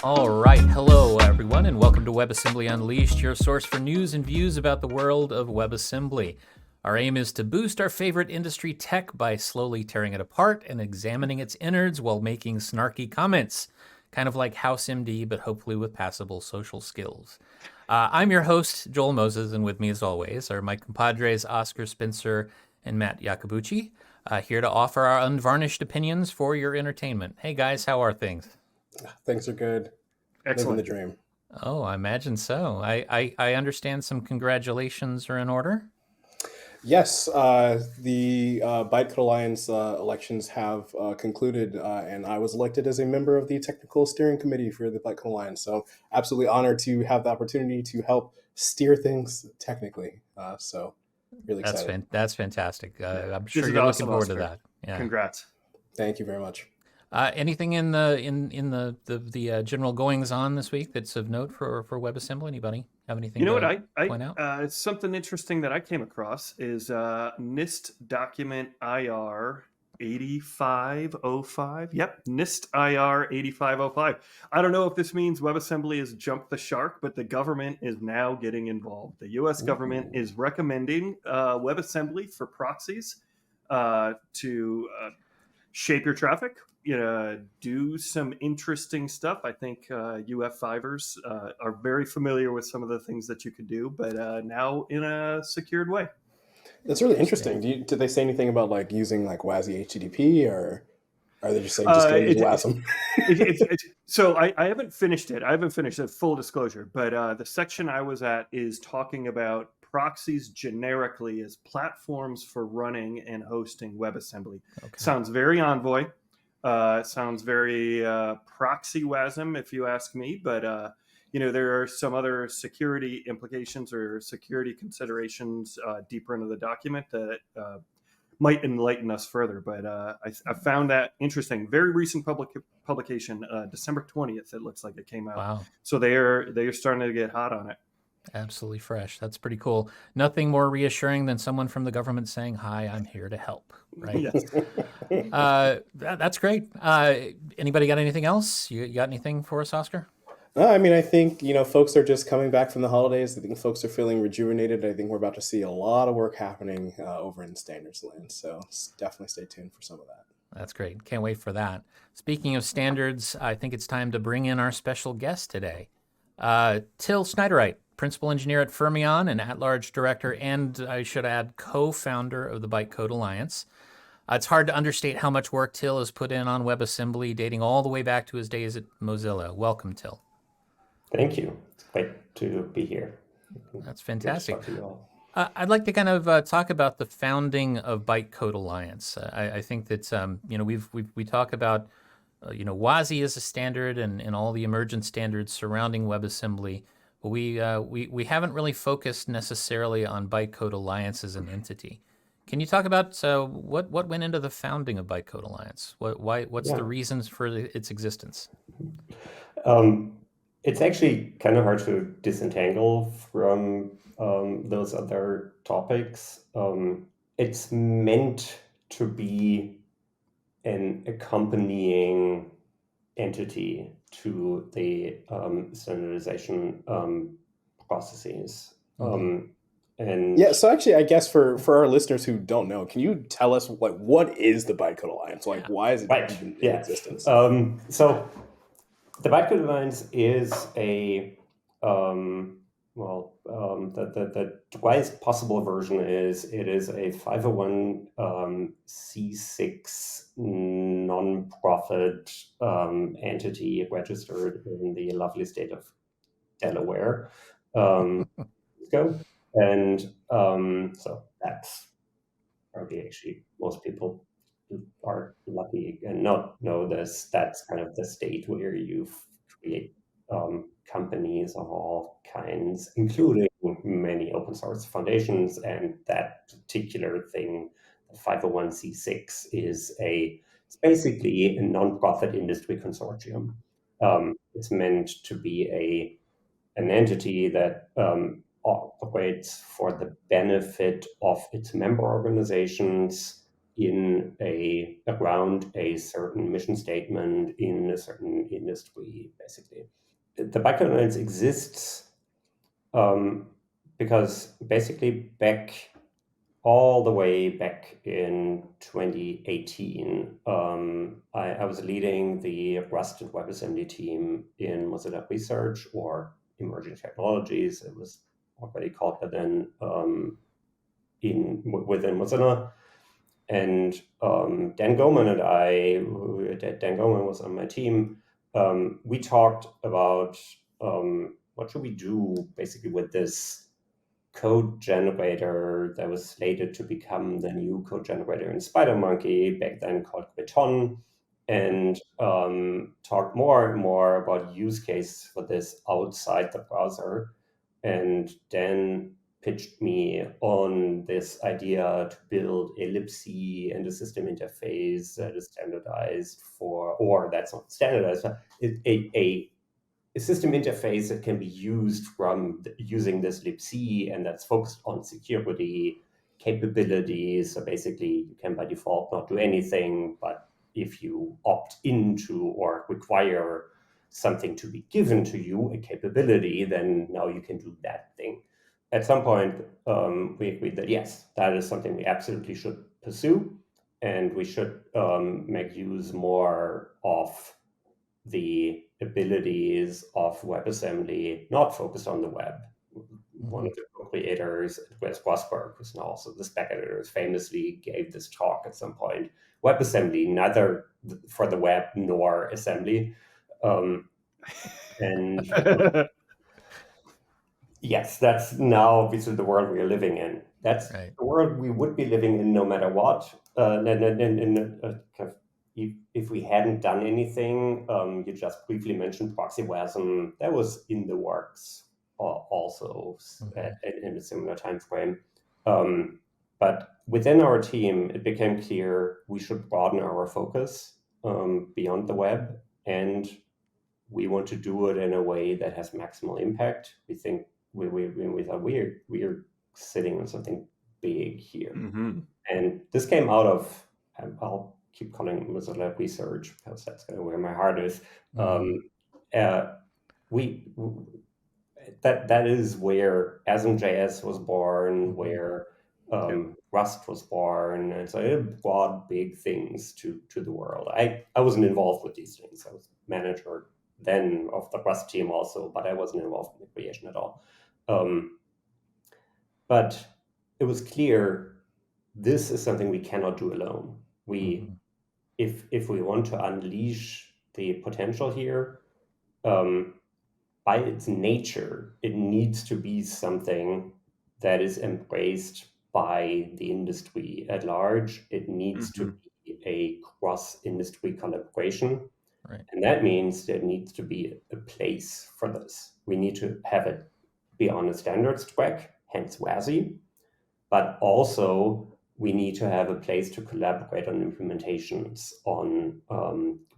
All right, hello everyone, and welcome to WebAssembly Unleashed, your source for news and views about the world of WebAssembly. Our aim is to boost our favorite industry tech by slowly tearing it apart and examining its innards while making snarky comments, kind of like HouseMD, but hopefully with passable social skills. I'm your host, Joel Moses, and with me as always are my compadres Oscar Spencer and Matt Iacobucci, here to offer our unvarnished opinions for your entertainment. Hey guys, how are things? Things are good. Excellent. Living the dream. Oh, I imagine so. I understand some congratulations are in order. Yes, the Bytecode Alliance elections have concluded, and I was elected as a member of the technical steering committee for the Bytecode Alliance. So absolutely honored to have the opportunity to help steer things technically. So really excited. That's fantastic. I'm This sure is you're awesome, looking forward to Oscar. that. Yeah. Congrats. Thank you very much. Anything in the general goings on this week that's of note for WebAssembly? Anybody have anything? You know to what? point out? Something interesting that I came across is NIST document IR 8505. Yep, NIST IR 8505. I don't know if this means WebAssembly has jumped the shark, but the government is now getting involved. The U.S. government is recommending WebAssembly for proxies to shape your traffic, do some interesting stuff. I think UF5ers are very familiar with some of the things that you could do, but now in a secured way. That's really interesting. Did they say anything about like using like WASI HTTP, or are they just saying just go use WASM? So I haven't finished it. I haven't finished it, full disclosure, but the section I was at is talking about proxies generically as platforms for running and hosting WebAssembly. Okay. Sounds very Envoy. Sounds very Proxy-Wasm, if you ask me. But there are some other security implications or security considerations deeper into the document that might enlighten us further. But I found that interesting. Very recent publication, December 20th. It looks like it came out. Wow. So they're starting to get hot on it. Absolutely fresh. That's pretty cool. Nothing more reassuring than someone from the government saying, "Hi, I'm here to help." Right? Yes. That's great. Anybody got anything else? You got anything for us, Oscar? I mean, I think, folks are just coming back from the holidays. I think folks are feeling rejuvenated. I think we're about to see a lot of work happening over in standards land. So definitely stay tuned for some of that. That's great. Can't wait for that. Speaking of standards, I think it's time to bring in our special guest today. Till Schneiderite, principal engineer at Fermyon and at-large director, and I should add, co-founder of the Bytecode Alliance. It's hard to understate how much work Till has put in on WebAssembly, dating all the way back to his days at Mozilla. Welcome, Till. Thank you. It's great to be here. That's fantastic. I'd like to kind of talk about the founding of Bytecode Alliance. I think that we talk about WASI as a standard and all the emergent standards surrounding WebAssembly, but we haven't really focused necessarily on Bytecode Alliance as an entity. Can you talk about what went into the founding of Bytecode Alliance? What's the reasons for its existence? It's actually kind of hard to disentangle from those other topics. It's meant to be an accompanying entity to the standardization processes. And yeah, so actually, I guess for our listeners who don't know, can you tell us what is the Bytecode Alliance? Like, why is it even in existence? So the Bytecode Alliance is the widest possible version is it is a 501c6 non-profit entity registered in the lovely state of Delaware. And so that's probably actually most people who are lucky and not know this. That's kind of the state where you create companies of all kinds, including many open source foundations. And that particular thing, the 501c6, is it's basically a nonprofit industry consortium. It's meant to be an entity that operates for the benefit of its member organizations around a certain mission statement in a certain industry, basically. The Bytecode Alliance exists because basically all the way back in 2018, I was leading the Rust and WebAssembly team in Mozilla Research, or Emerging Technologies. It was already called by then within Mozilla. And Dan Goman and Dan Goman was on my team. We talked about what should we do basically with this code generator that was slated to become the new code generator in SpiderMonkey, back then called Beton, and talked more and more about use cases for this outside the browser. And then pitched me on this idea to build a libc and a system interface that is standardized or that's not standardized, a system interface that can be used from using this libc and that's focused on security capabilities. So basically, you can by default not do anything, but if you opt into or require something to be given to you, a capability, then now you can do that thing. At some point, we agreed that yes, that is something we absolutely should pursue, and we should make use more of the abilities of WebAssembly, not focused on the web. One of the co-creators, Wes Rosberg, who's now also the spec editor, famously gave this talk at some point. WebAssembly, neither for the web nor assembly. And yes, that's now obviously the world we are living in. That's Right. the world we would be living in no matter what. If we hadn't done anything, you just briefly mentioned Proxy-Wasm. That was in the works also in a similar time frame. But within our team, it became clear we should broaden our focus beyond the web, and we want to do it in a way that has maximal impact. We think we thought we're sitting on something big here, and this came out of I'll keep calling it Mozilla Research because that's kind of where my heart is. That is where asm.js was born, where Rust was born, and so it brought big things to the world. I wasn't involved with these things. I was manager then of the Rust team also, but I wasn't involved in the creation at all. But it was clear this is something we cannot do alone. If we want to unleash the potential here, by its nature, it needs to be something that is embraced by the industry at large. It needs to be a cross-industry collaboration. Right. And that means there needs to be a place for this. We need to have it be on a standards track, hence WASI, but also we need to have a place to collaborate on implementations, on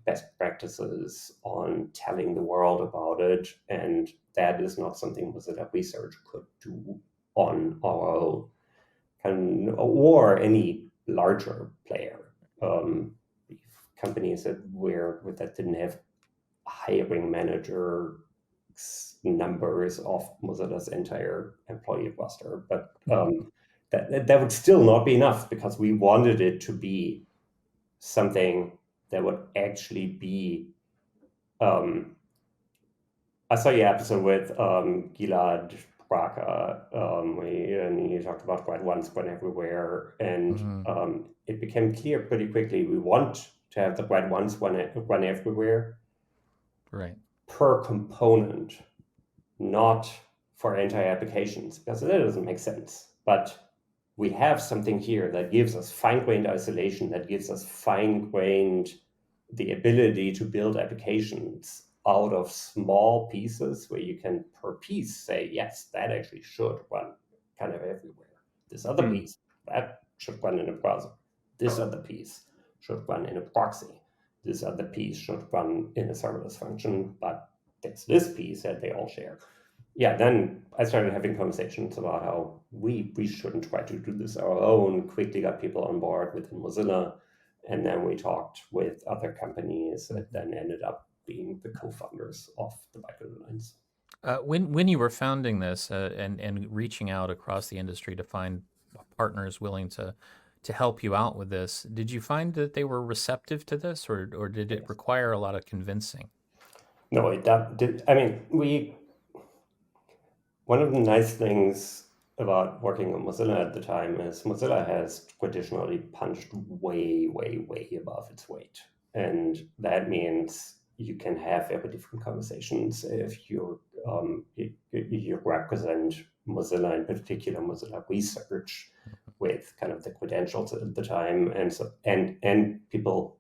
best practices, on telling the world about it. And that is not something Mozilla Research could do on our own, or any larger player. Companies that didn't have hiring manager numbers of Mozilla's entire employee roster, but that would still not be enough, because we wanted it to be something that would actually be. I saw your episode with Gilad Braka, and he talked about Grad Once, Grad Everywhere, and it became clear pretty quickly we want to have the Grad Once, Run Everywhere, right, per component, not for entire applications, because that doesn't make sense. But we have something here that gives us fine-grained isolation, that gives us fine-grained the ability to build applications out of small pieces where you can per piece say, yes, that actually should run kind of everywhere. This other piece, that should run in a browser. This other piece should run in a proxy. This other piece should run in a serverless function, but there's this piece that they all share. then I started having conversations about how we shouldn't try to do this our own, quickly got people on board within Mozilla. And then we talked with other companies that then ended up being the co-founders of the Bytecode Alliance. When you were founding this and reaching out across the industry to find partners willing to help you out with this, did you find that they were receptive to this, or did it require a lot of convincing? No, it did. I mean, one of the nice things about working on Mozilla at the time is Mozilla has traditionally punched way, way, way above its weight. And that means you can have very different conversations if you represent Mozilla, in particular Mozilla research, with kind of the credentials at the time. And so and people,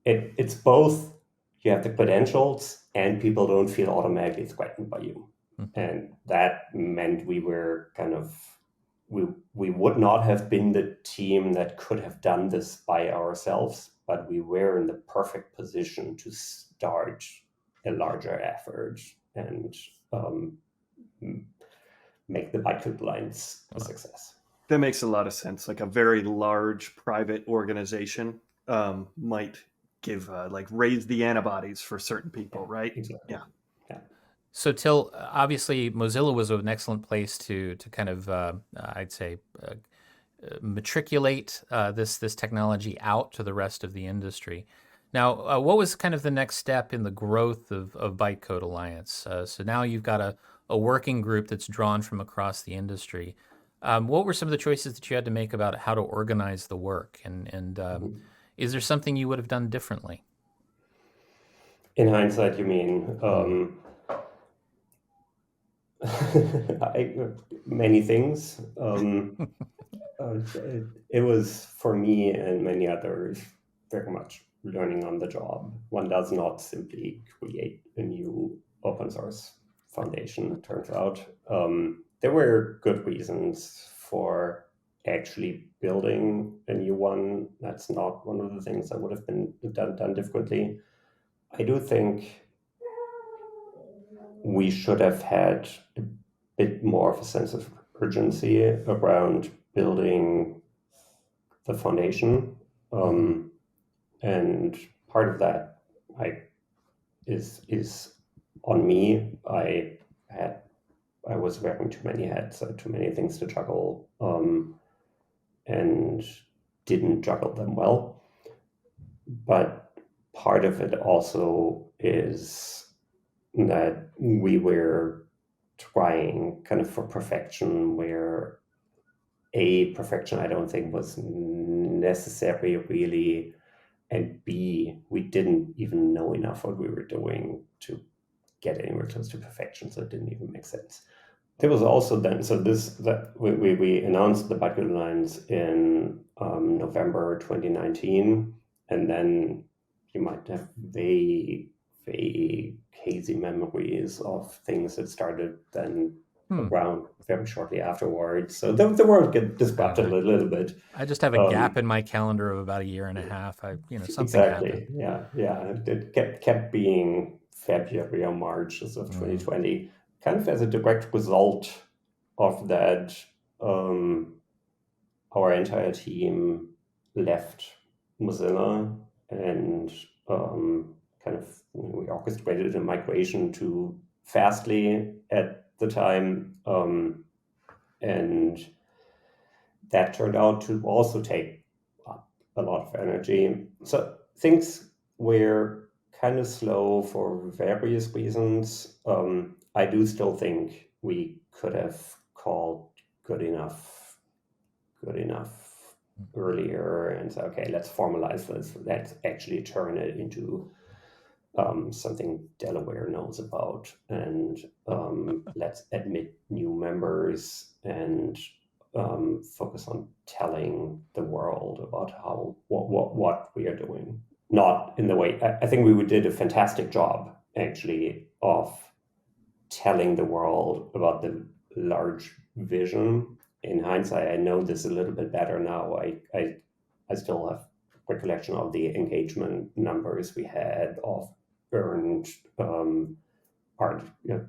it's both you have the credentials and people don't feel automatically threatened by you. And that meant we were kind of, we would not have been the team that could have done this by ourselves, but we were in the perfect position to start a larger effort and make the Bytecode Alliance a success. That makes a lot of sense. Like a very large private organization might give raise the antibodies for certain people, right? Exactly. Yeah. So Till, obviously Mozilla was an excellent place to kind of I'd say matriculate this technology out to the rest of the industry. Now, what was kind of the next step in the growth of Bytecode Alliance? So now you've got a working group that's drawn from across the industry. What were some of the choices that you had to make about how to organize the work? And is there something you would have done differently? In hindsight, you mean? Many things. It was, for me and many others, very much learning on the job. One does not simply create a new open source foundation, it turns out. There were good reasons for actually building a new one. That's not one of the things that would have been done differently. I do think we should have had a bit more of a sense of urgency around building the foundation. And part of that is on me. I was wearing too many hats, too many things to juggle, and didn't juggle them well. But part of it also is that we were trying kind of for perfection, where perfection I don't think was necessary really, and B, we didn't even know enough what we were doing to get anywhere close to perfection, so it didn't even make sense. There was also then, so we announced the Bytecode Alliance in November 2019, and then you might have very hazy memories of things that started then around very shortly afterwards. So the world get disrupted a little bit. I just have a gap in my calendar of about a year and a half. Something happened. Yeah. It kept being February or March of 2020, kind of as a direct result of that. Our entire team left Mozilla, and kind of we orchestrated a migration to Fastly at the time, and that turned out to also take up a lot of energy. So things were kind of slow for various reasons. I do still think we could have called good enough earlier and say, okay, let's formalize this. Let's actually turn it into something Delaware knows about, and let's admit new members and focus on telling the world about what we are doing. Not in the way, I think we did a fantastic job actually of telling the world about the large vision. In hindsight, I know this a little bit better now. I still have recollection of the engagement numbers we had, of earned our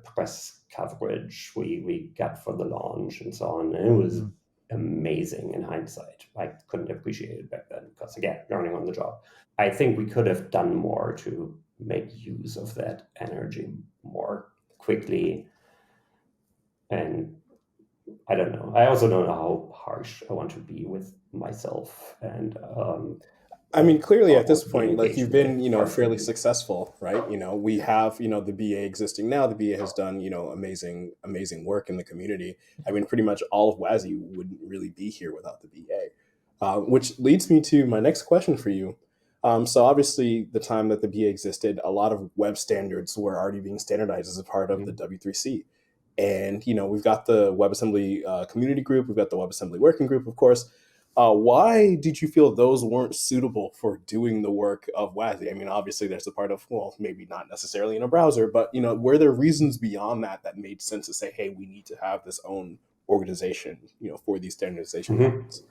press coverage we got for the launch and so on. And it was amazing in hindsight. I couldn't appreciate it back then because, again, learning on the job. I think we could have done more to make use of that energy more quickly. And I don't know. I also don't know how harsh I want to be with myself. And I mean, clearly at this being point, like, you've engaged with been, it fairly personally. successful, right? We have, the BA existing now. The BA has done, amazing, amazing work in the community. I mean, pretty much all of WASI wouldn't really be here without the BA, which leads me to my next question for you. So obviously, the time that the BA existed, a lot of web standards were already being standardized as a part of the W3C. And, we've got the WebAssembly community group. We've got the WebAssembly working group, of course. Why did you feel those weren't suitable for doing the work of WASI? I mean, obviously there's a part of, well, maybe not necessarily in a browser, but, were there reasons beyond that made sense to say, hey, we need to have this own organization, for these standardization efforts?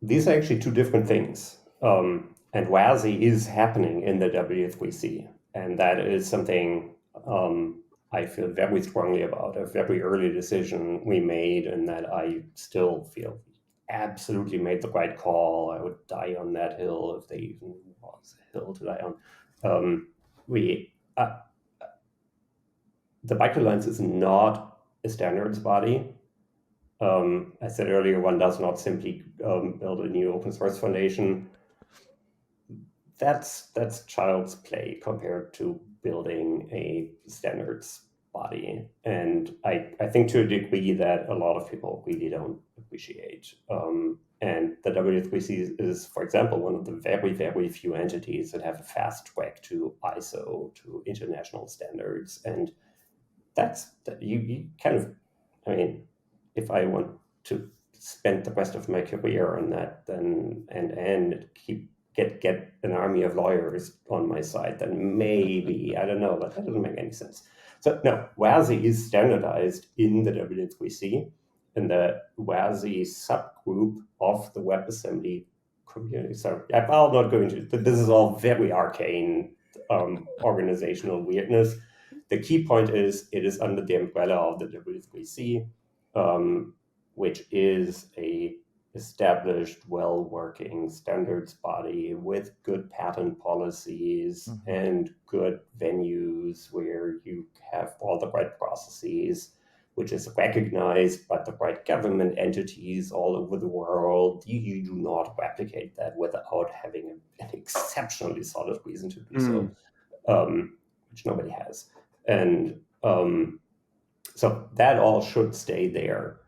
These are actually two different things. And WASI is happening in the W3C. And that is something I feel very strongly about, a very early decision we made, and that I still feel absolutely made the right call. I would die on that hill if they even was a hill to die on. The Bytecode Alliance is not a standards body. I said earlier, one does not simply build a new open source foundation. That's child's play compared to building a standards body. And I think to a degree that a lot of people really don't appreciate. And the W3C is, for example, one of the very, very few entities that have a fast track to ISO, to international standards. And you kind of, I mean, if I want to spend the rest of my career on that, then and get an army of lawyers on my side, then maybe, I don't know, but that doesn't make any sense. So no, WASI is standardized in the W3C, in the WASI subgroup of the WebAssembly community. So I'm not going to, this is all very arcane organizational weirdness. The key point is it is under the umbrella of the W3C, which is a established, well-working standards body with good patent policies and good venues where you have all the right processes, which is recognized by the right government entities all over the world. You do not replicate that without having an exceptionally solid reason to do so, which nobody has. And so that all should stay there.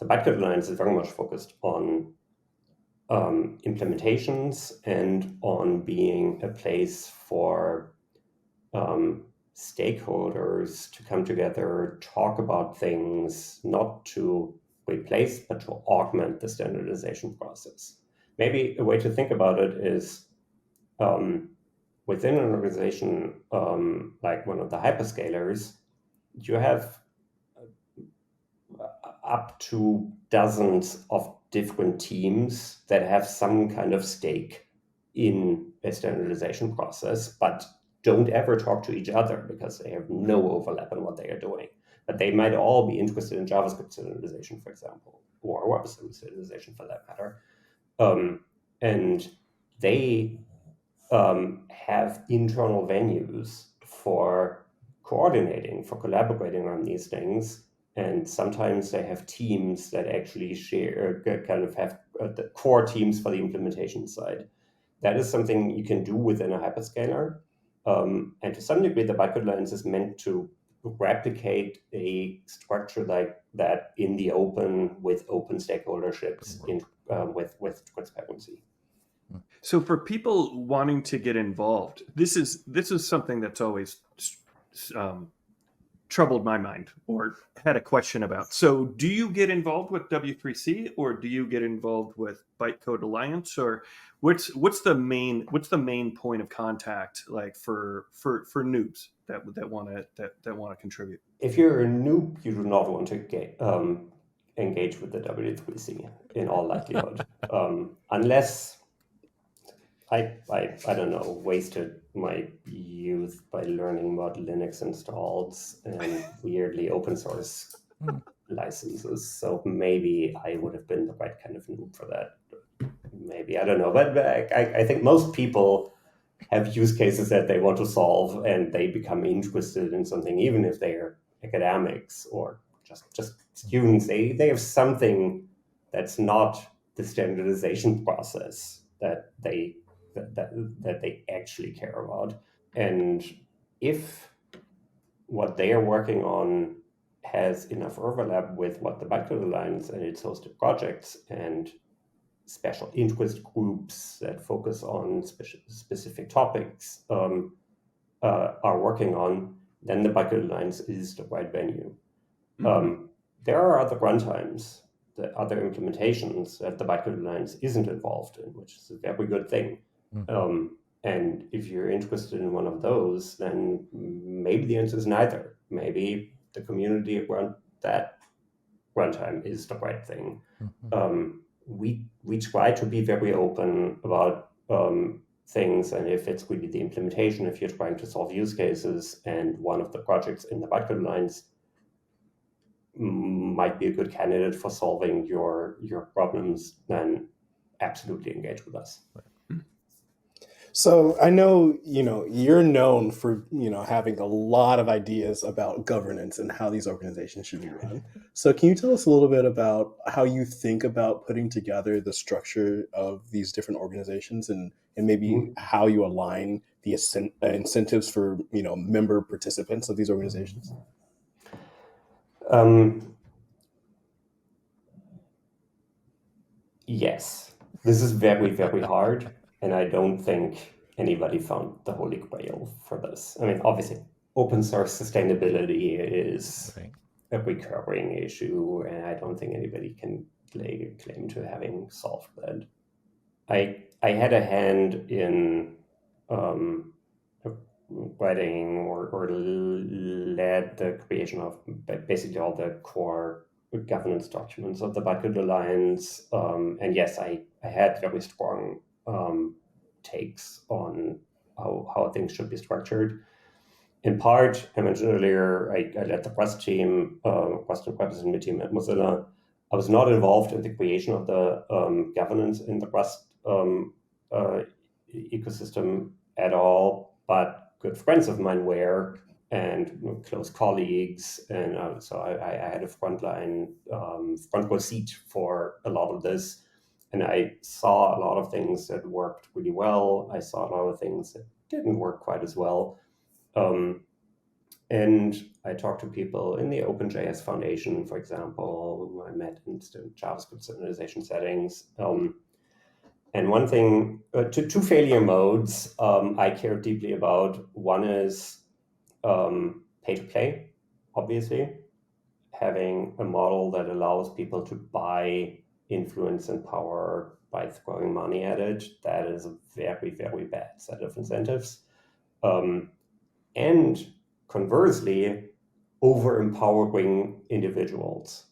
The Bytecode Alliance is very much focused on implementations and on being a place for stakeholders to come together, talk about things, not to replace, but to augment the standardization process. Maybe a way to think about it is within an organization like one of the hyperscalers, you have up to dozens of different teams that have some kind of stake in a standardization process, but don't ever talk to each other because they have no overlap in what they are doing. But they might all be interested in JavaScript standardization, for example, or WebAssembly standardization for that matter. And they have internal venues for coordinating, for collaborating on these things. And sometimes they have teams that actually share, kind of have the core teams for the implementation side. That is something you can do within a hyperscaler. And to some degree, the Bytecode Alliance is meant to replicate a structure like that in the open, with open stakeholderships, with transparency. So for people wanting to get involved, this is something that's always troubled my mind or had a question about. So do you get involved with W3C, or do you get involved with Bytecode Alliance, or what's the main point of contact, like for noobs that want to contribute? If you're a noob, you do not want to engage with the W3C in all likelihood, unless I don't know, wasted my youth by learning what Linux installs and weirdly open source licenses. So maybe I would have been the right kind of noob for that. Maybe, I don't know. But I think most people have use cases that they want to solve, and they become interested in something, even if they're academics or just students. They have something that's not the standardization process that they actually care about. And if what they are working on has enough overlap with what the Bytecode Alliance and its hosted projects and special interest groups that focus on specific topics are working on, then the Bytecode Alliance is the right venue. There are other runtimes, the other implementations that the Bytecode Alliance isn't involved in, which is a very good thing. And if you're interested in one of those, then maybe the answer is neither. Maybe the community around that runtime is the right thing. We try to be very open about things, and if it's really the implementation, if you're trying to solve use cases, and one of the projects in the Bytecode Alliance might be a good candidate for solving your problems, then absolutely engage with us. So I know, you're known for, having a lot of ideas about governance and how these organizations should be run. So can you tell us a little bit about how you think about putting together the structure of these different organizations, and maybe how you align the incentives for, member participants of these organizations? Yes, this is very, very hard. And I don't think anybody found the holy grail for this. I mean, obviously, open source sustainability is a recurring issue, and I don't think anybody can lay claim to having solved that. I had a hand in writing or led the creation of basically all the core governance documents of the Bytecode Alliance. And yes, I had very strong takes on how things should be structured. In part, I mentioned earlier, I led the Rust team, Rust and WebAssembly team at Mozilla. I was not involved in the creation of the governance in the Rust ecosystem at all, but good friends of mine were, and close colleagues, and so I had a front row seat for a lot of this, and I saw a lot of things that worked really well. I saw a lot of things that didn't work quite as well. And I talked to people in the OpenJS Foundation, for example, who I met in JavaScript standardization settings. And one thing, two failure modes I care deeply about. One is pay to play, obviously. Having a model that allows people to buy influence and power by throwing money at it, that is a very, very bad set of incentives. And conversely, over-empowering individuals.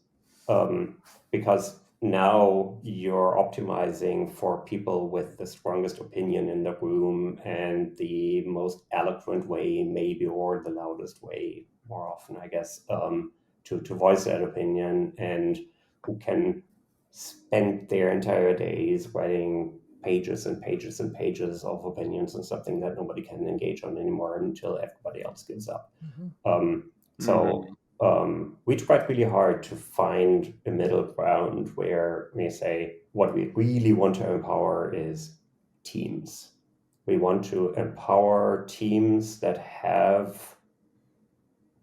Because now you're optimizing for people with the strongest opinion in the room and the most eloquent way, maybe, or the loudest way, more often, I guess, to voice that opinion, and who can spend their entire days writing pages and pages and pages of opinions on something that nobody can engage on anymore until everybody else gives up. We tried really hard to find a middle ground where we say what we really want to empower is teams. We want to empower teams that have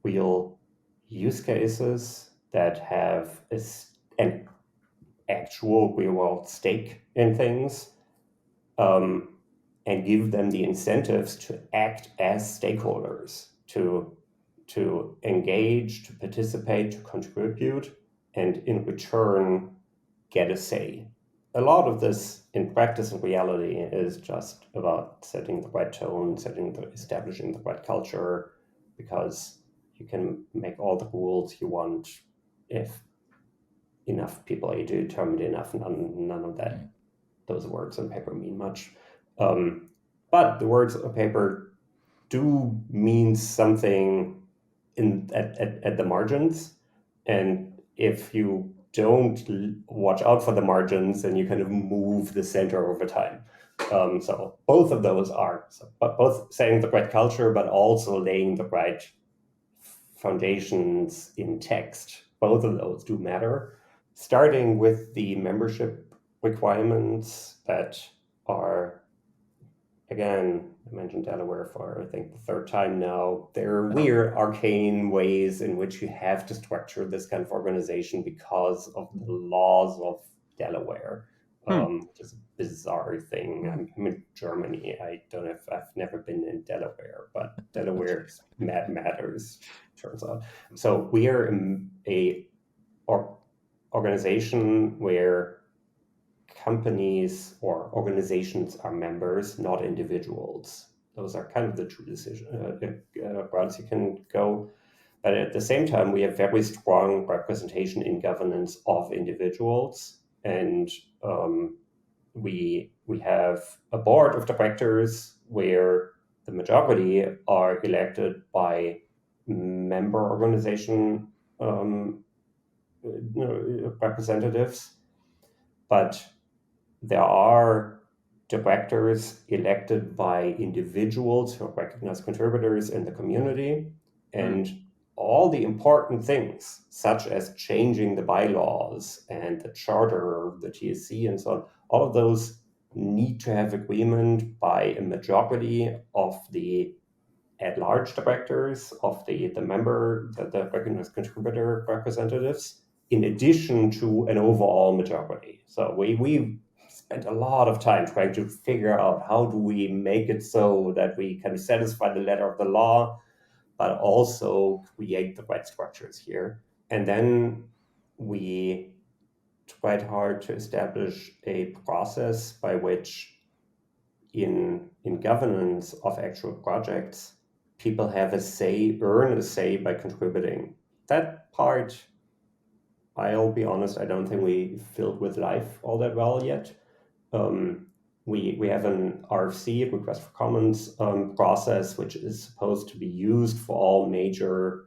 real use cases, that have an actual real-world stake in things, and give them the incentives to act as stakeholders, to engage, to participate, to contribute, and in return get a say. A lot of this in practice and reality is just about setting the right tone, establishing the right culture, because you can make all the rules you want if enough people are determined enough. None of that, those words on paper mean much. But the words on paper do mean something at the margins. And if you don't watch out for the margins, then you kind of move the center over time. So both of those are both setting the right culture, but also laying the right foundations in text. Both of those do matter. Starting with the membership requirements that are, again, I mentioned Delaware for, I think, the third time now. There are weird, arcane ways in which you have to structure this kind of organization because of the laws of Delaware, which is a bizarre thing. I'm in Germany. I've never been in Delaware, but Delaware matters, turns out. So we are a organization where companies or organizations are members, not individuals. Those are kind of the two routes you can go. But at the same time, we have very strong representation in governance of individuals. And we have a board of directors where the majority are elected by member organization representatives. But there are directors elected by individuals who are recognized contributors in the community, and all the important things, such as changing the bylaws and the charter of the TSC and so on, all of those need to have agreement by a majority of the at-large directors, of the recognized contributor representatives, in addition to an overall majority. So we spent a lot of time trying to figure out how do we make it so that we can satisfy the letter of the law, but also create the right structures here. And then we tried hard to establish a process by which in governance of actual projects, people have a say, earn a say by contributing. That part, I'll be honest, I don't think we filled with life all that well yet. We have an RFC, request for comments process, which is supposed to be used for all major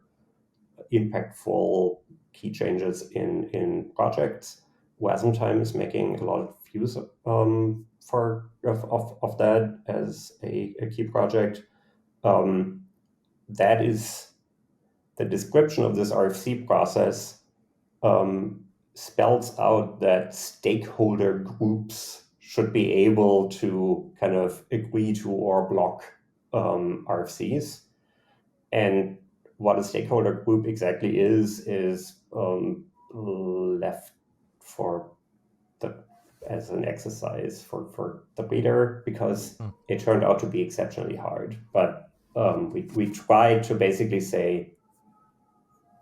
impactful key changes in projects. Wasm Time is making a lot of use of that as a key project. That is the description of this RFC process spells out that stakeholder groups should be able to kind of agree to or block RFCs. And what a stakeholder group exactly is left for as an exercise for the reader, because it turned out to be exceptionally hard. But we tried to basically say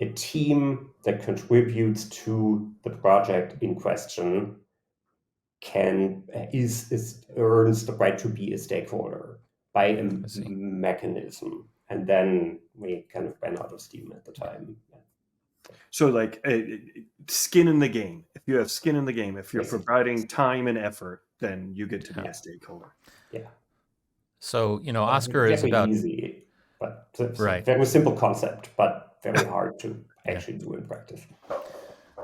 a team that contributes to the project in question earns the right to be a stakeholder by a mechanism. And then we kind of ran out of steam at the time. So like skin in the game. If you have skin in the game, if you're providing time and effort, then you get to be a stakeholder. Yeah. So, Oscar is about easy, but it's right. a very simple concept, but very hard to actually do in practice.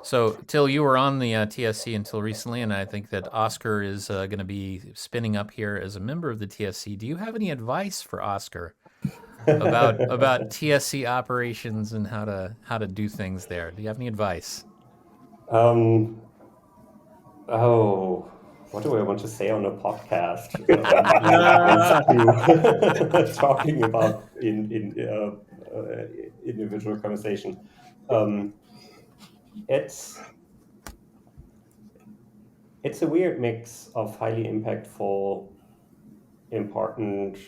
So, Till, you were on the TSC until recently, and I think that Oscar is going to be spinning up here as a member of the TSC. Do you have any advice for Oscar about TSC operations and how to do things there? Do you have any advice? What do I want to say on a podcast? Talking about in individual conversation. It's a weird mix of highly impactful, important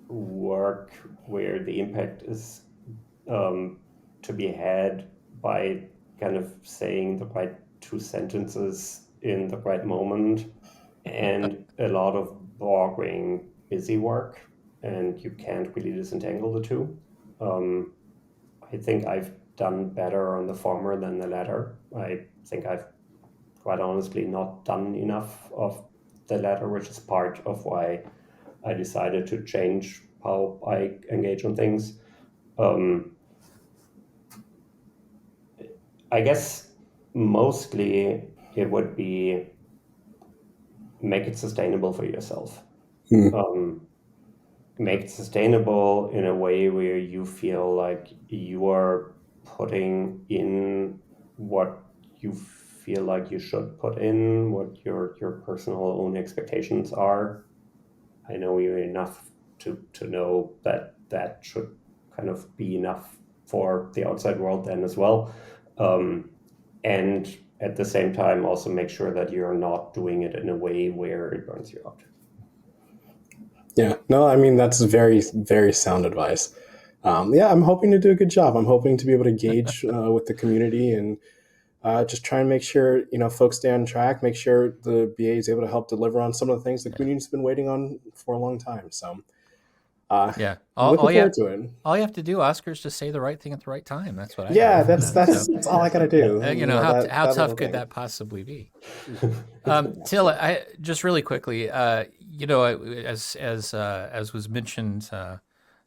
work where the impact is to be had by kind of saying the right two sentences in the right moment, and a lot of boring, busy work, and you can't really disentangle the two. I think I've done better on the former than the latter. I think I've quite honestly not done enough of the latter, which is part of why I decided to change how I engage on things. I guess mostly it would be make it sustainable for yourself. Make it sustainable in a way where you feel like you are putting in what you feel like you should put in, what your personal own expectations are. I know you enough to know that should kind of be enough for the outside world then as well. And at the same time, also make sure that you're not doing it in a way where it burns you out. Yeah, no, I mean, that's very, very sound advice. Yeah, I'm hoping to do a good job. I'm hoping to be able to gauge with the community and just try and make sure, folks stay on track, make sure the BA is able to help deliver on some of the things the community's been waiting on for a long time. So Yeah. I'm looking forward to it. All you have to do, Oscar, is just say the right thing at the right time. That's what I Yeah, do. that's all I got to do. How tough could that possibly be? Till, just really quickly, as was mentioned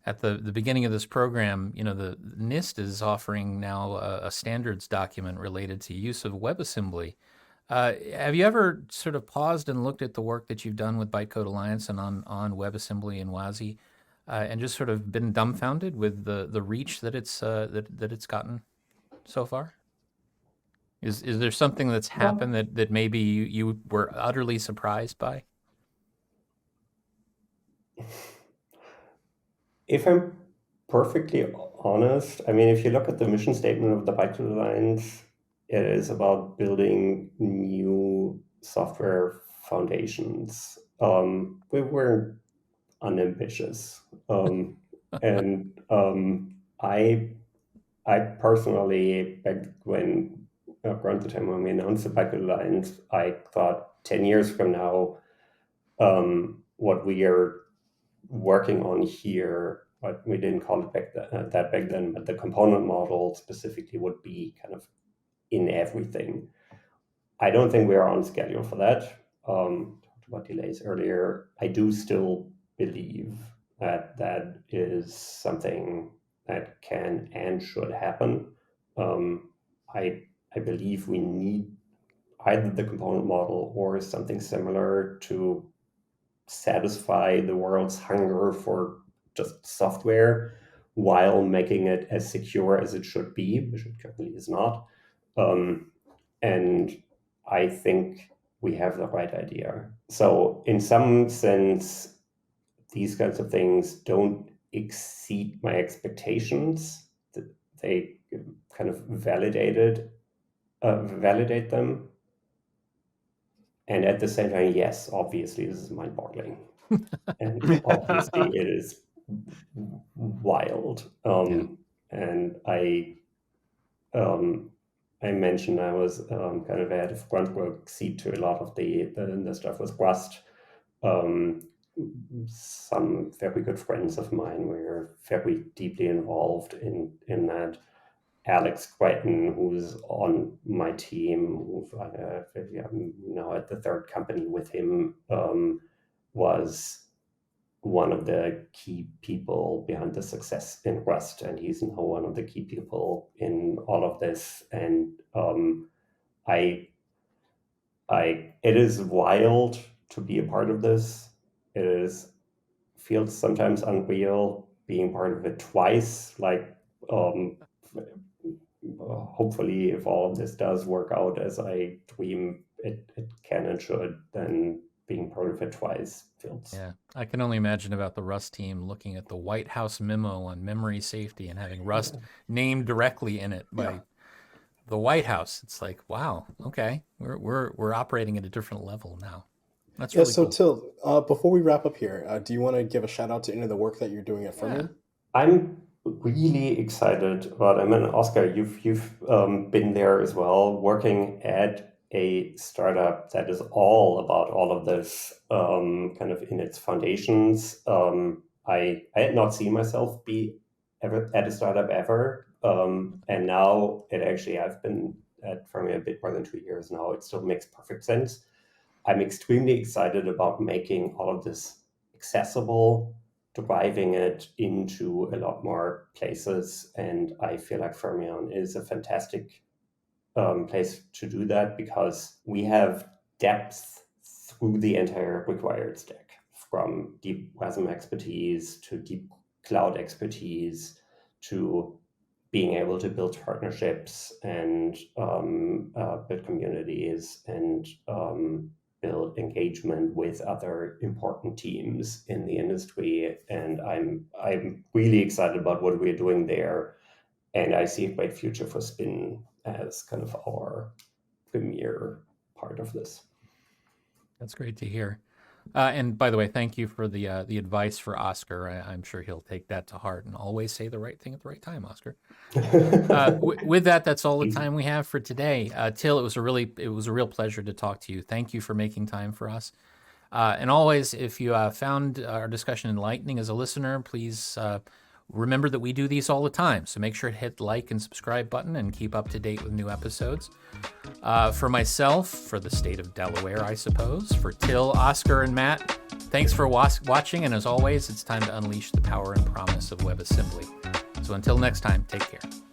at the beginning of this program, the NIST is offering now a standards document related to use of WebAssembly. Have you ever sort of paused and looked at the work that you've done with Bytecode Alliance and on WebAssembly and WASI, and just sort of been dumbfounded with the reach that it's gotten so far? Is there something that's happened that maybe you were utterly surprised by? If I'm perfectly honest, I mean, if you look at the mission statement of the Bytecode Alliance, it is about building new software foundations. We were unambitious, and I personally, back when around the time when we announced the Bytecode Alliance, I thought 10 years from now, what we are working on here, but we didn't call it that back then, but the component model specifically would be kind of in everything. I don't think we are on schedule for that. Talked about delays earlier. I do still believe that that is something that can and should happen. I believe we need either the component model or something similar to satisfy the world's hunger for just software while making it as secure as it should be, which it currently is not. And I think we have the right idea. So in some sense, these kinds of things don't exceed my expectations. They kind of validate them. And at the same time, yes, obviously, this is mind-boggling. And obviously, it is wild. And I mentioned I was kind of had a front row seat to a lot of the stuff with Rust. Some very good friends of mine were very deeply involved in that. Alex Crichton, who's on my team, who's now at the third company with him, was one of the key people behind the success in Rust, and he's now one of the key people in all of this. And it is wild to be a part of this. Feels sometimes unreal being part of it twice. Like, hopefully, if all of this does work out as I dream it can and should, then being part of it twice feels. Yeah, I can only imagine about the Rust team looking at the White House memo on memory safety and having Rust named directly in it by the White House. It's like, wow, okay, we're operating at a different level now. That's really so cool. Till, before we wrap up here, do you want to give a shout out to any of the work that you're doing at Fermium? I'm really excited about. I mean, Oscar, you've been there as well, working at a startup that is all about all of this, kind of in its foundations. I had not seen myself be ever at a startup ever, and now I've been at Fermium a bit more than 2 years now. It still makes perfect sense. I'm extremely excited about making all of this accessible, driving it into a lot more places. And I feel like Fermyon is a fantastic place to do that, because we have depth through the entire required stack, from deep WASM expertise to deep cloud expertise to being able to build partnerships and build communities and build engagement with other important teams in the industry. And I'm really excited about what we're doing there. And I see a great future for Spin as kind of our premier part of this. That's great to hear. And by the way, thank you for the advice for Oscar. I'm sure he'll take that to heart and always say the right thing at the right time, Oscar. With that, that's all the time we have for today. Till, it was a real pleasure to talk to you. Thank you for making time for us. And always, if you found our discussion enlightening as a listener, please remember that we do these all the time. So make sure to hit the like and subscribe button and keep up to date with new episodes. For myself, for the state of Delaware, I suppose, for Till, Oscar, and Matt, thanks for watching. And as always, it's time to unleash the power and promise of WebAssembly. So until next time, take care.